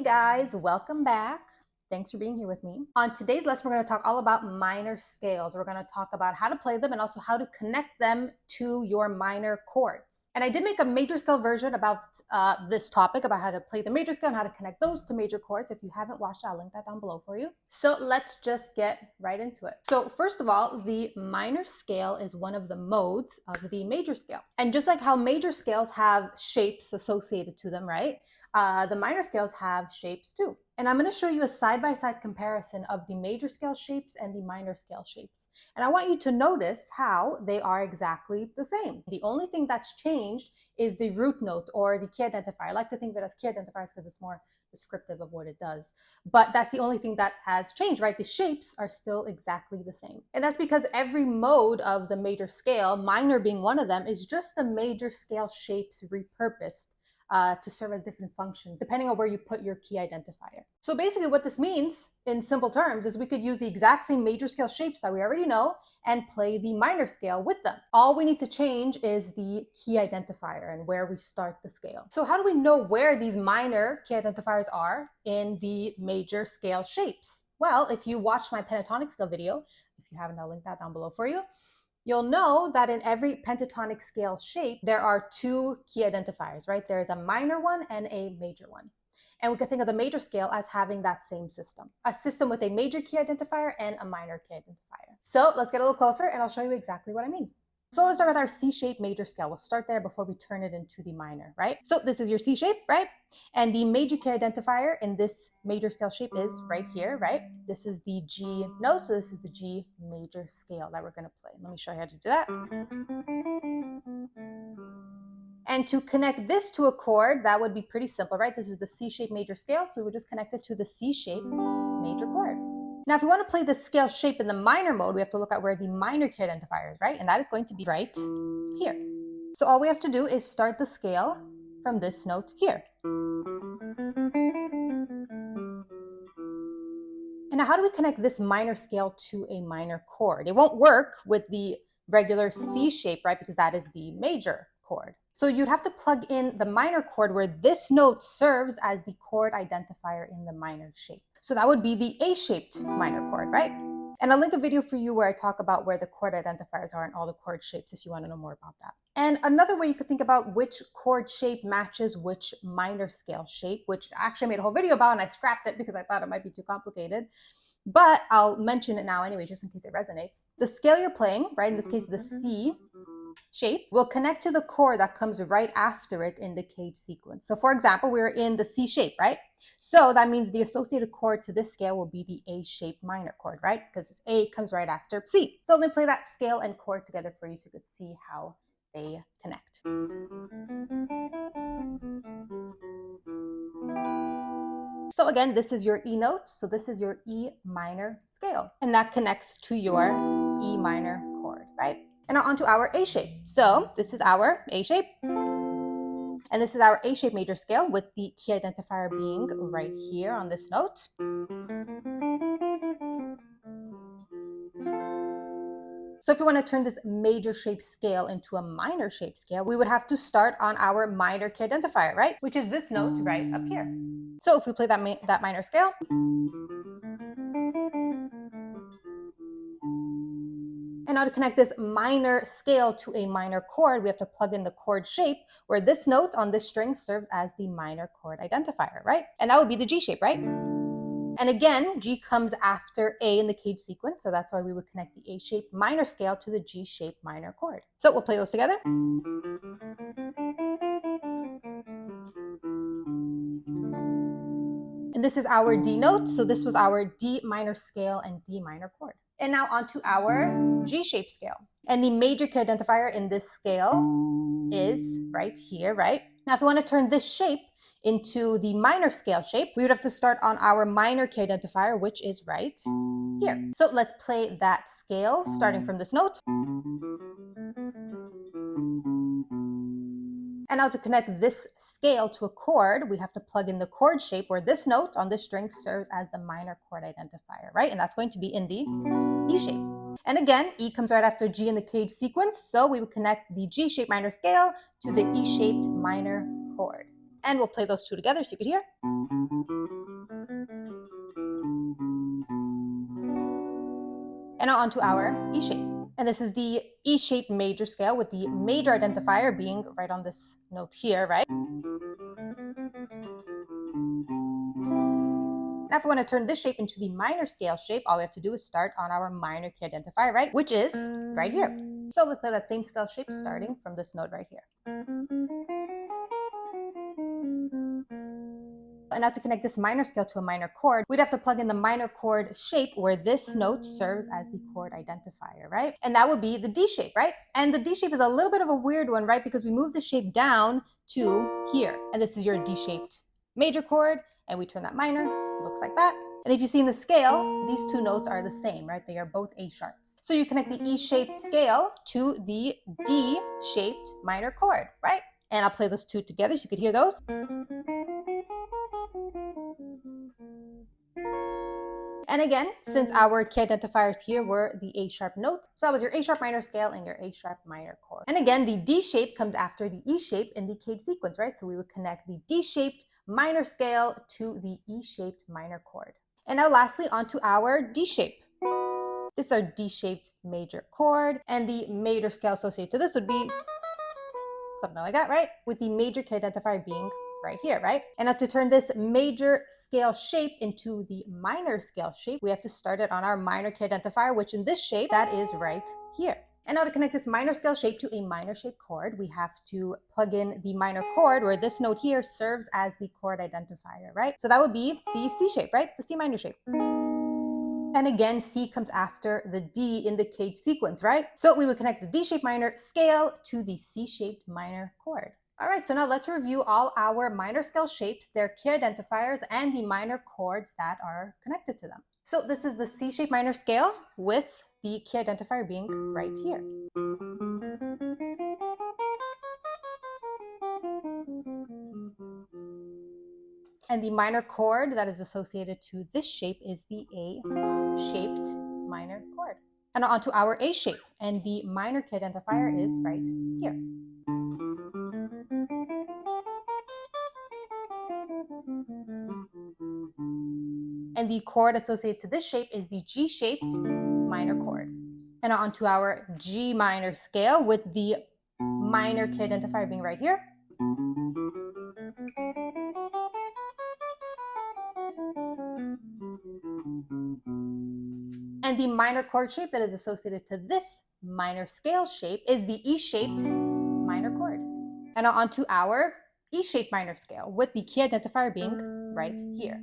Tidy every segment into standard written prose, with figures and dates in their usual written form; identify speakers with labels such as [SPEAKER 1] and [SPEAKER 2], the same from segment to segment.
[SPEAKER 1] Hey guys, welcome back. Thanks for being here with me. On today's lesson, we're going to talk all about minor scales. We're going to talk about how to play them and also how to connect them to your minor chords. And I did make a major scale version about this topic, about how to play the major scale and how to connect those to major chords. If you haven't watched it, I'll link that down below for you. So let's just get right into it. So first of all, the minor scale is one of the modes of the major scale. And just like how major scales have shapes associated to them, right? The minor scales have shapes too. And I'm going to show you a side-by-side comparison of the major scale shapes and the minor scale shapes. And I want you to notice how they are exactly the same. The only thing that's changed is the root note or the key identifier. I like to think of it as key identifiers because it's more descriptive of what it does. But that's the only thing that has changed, right? The shapes are still exactly the same. And that's because every mode of the major scale, minor being one of them, is just the major scale shapes repurposed to serve as different functions, depending on where you put your key identifier. So basically what this means in simple terms is we could use the exact same major scale shapes that we already know and play the minor scale with them. All we need to change is the key identifier and where we start the scale. So how do we know where these minor key identifiers are in the major scale shapes? Well, if you watched my pentatonic scale video, if you haven't, I'll link that down below for you. You'll know that in every pentatonic scale shape, there are two key identifiers, right? There's a minor one and a major one. And we can think of the major scale as having that same system, a system with a major key identifier and a minor key identifier. So let's get a little closer and I'll show you exactly what I mean. So let's start with our C-shaped major scale. We'll start there before we turn it into the minor, right? So this is your C shape, right? And the major key identifier in this major scale shape is right here, right? This is the G note, so this is the G major scale that we're gonna play. Let me show you how to do that. And to connect this to a chord, that would be pretty simple, right? This is the C-shaped major scale, so we'll just connect it to the C-shaped major chord. Now, if you want to play the scale shape in the minor mode, we have to look at where the minor key identifier is, right? And that is going to be right here. So all we have to do is start the scale from this note here. And now how do we connect this minor scale to a minor chord? It won't work with the regular C shape, right? Because that is the major chord. So you'd have to plug in the minor chord where this note serves as the chord identifier in the minor shape. So that would be the A-shaped minor chord, right? And I'll link a video for you where I talk about where the chord identifiers are and all the chord shapes if you want to know more about that. And another way you could think about which chord shape matches which minor scale shape, which I actually made a whole video about and I scrapped it because I thought it might be too complicated. But I'll mention it now anyway, just in case it resonates. The scale you're playing, right, in this case, the C shape, will connect to the chord that comes right after it in the CAGED sequence. So for example, we're in the C shape, right? So that means the associated chord to this scale will be the A-shaped minor chord, right? Because A comes right after C. So let me play that scale and chord together for you so you could see how they connect. So again, this is your E note. So this is your E minor scale. And that connects to your E minor chord, right? And now onto our A shape. So this is our A shape. And this is our A shape major scale with the key identifier being right here on this note. So if you want to turn this major shape scale into a minor shape scale, we would have to start on our minor key identifier, right? Which is this note right up here. So if we play that minor scale, and now to connect this minor scale to a minor chord, we have to plug in the chord shape where this note on this string serves as the minor chord identifier, right? And that would be the G shape, right? And again, G comes after A in the CAGED sequence, so that's why we would connect the A-shaped minor scale to the G-shaped minor chord. So we'll play those together. And this is our D note, so this was our D minor scale and D minor chord. And now onto our G-shaped scale. And the major key identifier in this scale is right here, right? Now, if we want to turn this shape into the minor scale shape, we would have to start on our minor key identifier, which is right here. So let's play that scale starting from this note. And now to connect this scale to a chord, we have to plug in the chord shape where this note on this string serves as the minor chord identifier, right? And that's going to be in the E shape. And again, E comes right after G in the CAGED sequence, so we would connect the G-shaped minor scale to the E-shaped minor chord. And we'll play those two together so you could hear. And now onto our E shape. And this is the E shape major scale with the major identifier being right on this note here, right? Now if we want to turn this shape into the minor scale shape, all we have to do is start on our minor key identifier, right? Which is right here. So let's play that same scale shape starting from this note right here. And now to connect this minor scale to a minor chord, we'd have to plug in the minor chord shape where this note serves as the chord identifier, right? And that would be the D shape, right? And the D shape is a little bit of a weird one, right? Because we move the shape down to here. And this is your D-shaped major chord. And we turn that minor, looks like that. And if you see in the scale, these two notes are the same, right? They are both A sharps. So you connect the E-shaped scale to the D-shaped minor chord, right? And I'll play those two together so you could hear those. And again, since our key identifiers here were the A sharp note, so that was your A sharp minor scale and your A sharp minor chord. And again, the D shape comes after the E shape in the CAGED sequence, right? So we would connect the D shaped minor scale to the E shaped minor chord. And now lastly, onto our D shape. This is our D shaped major chord, and the major scale associated to this would be something like that, right? With the major key identifier being right here, right? And now to turn this major scale shape into the minor scale shape, we have to start it on our minor key identifier, which in this shape, that is right here. And now to connect this minor scale shape to a minor shape chord, we have to plug in the minor chord where this note here serves as the chord identifier, right? So that would be the C shape, right? The C minor shape. And again, C comes after the D in the CAGED sequence, right? So we would connect the D-shaped minor scale to the C-shaped minor chord. All right, so now let's review all our minor scale shapes, their key identifiers, and the minor chords that are connected to them. So this is the C-shaped minor scale with the key identifier being right here. And the minor chord that is associated to this shape is the A-shaped minor chord. And on to our A shape, and the minor key identifier is right here. And the chord associated to this shape is the G-shaped minor chord. And on to our G minor scale with the minor key identifier being right here. And the minor chord shape that is associated to this minor scale shape is the E-shaped minor chord. And now onto our E-shaped minor scale with the key identifier being right here.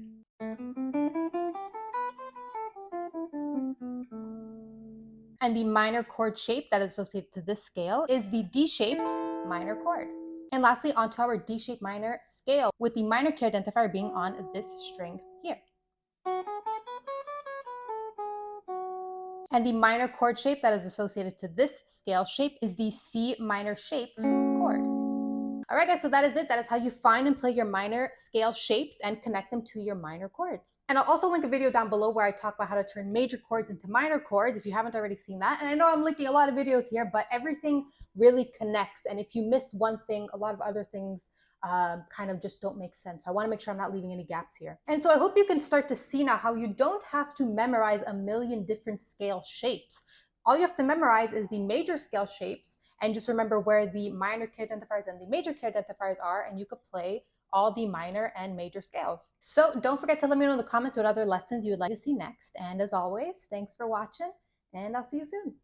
[SPEAKER 1] And the minor chord shape that is associated to this scale is the D-shaped minor chord. And lastly, onto our D-shaped minor scale with the minor key identifier being on this string here. And the minor chord shape that is associated to this scale shape is the C minor shaped chord. All right, guys, so that is it. That is how you find and play your minor scale shapes and connect them to your minor chords. And I'll also link a video down below where I talk about how to turn major chords into minor chords if you haven't already seen that. And I know I'm linking a lot of videos here, but everything really connects. And if you miss one thing, a lot of other things kind of just don't make sense. So I want to make sure I'm not leaving any gaps here. And so I hope you can start to see now how you don't have to memorize a million different scale shapes. All you have to memorize is the major scale shapes, and just remember where the minor key identifiers and the major key identifiers are, and you could play all the minor and major scales. So don't forget to let me know in the comments what other lessons you would like to see next. And as always, thanks for watching, and I'll see you soon.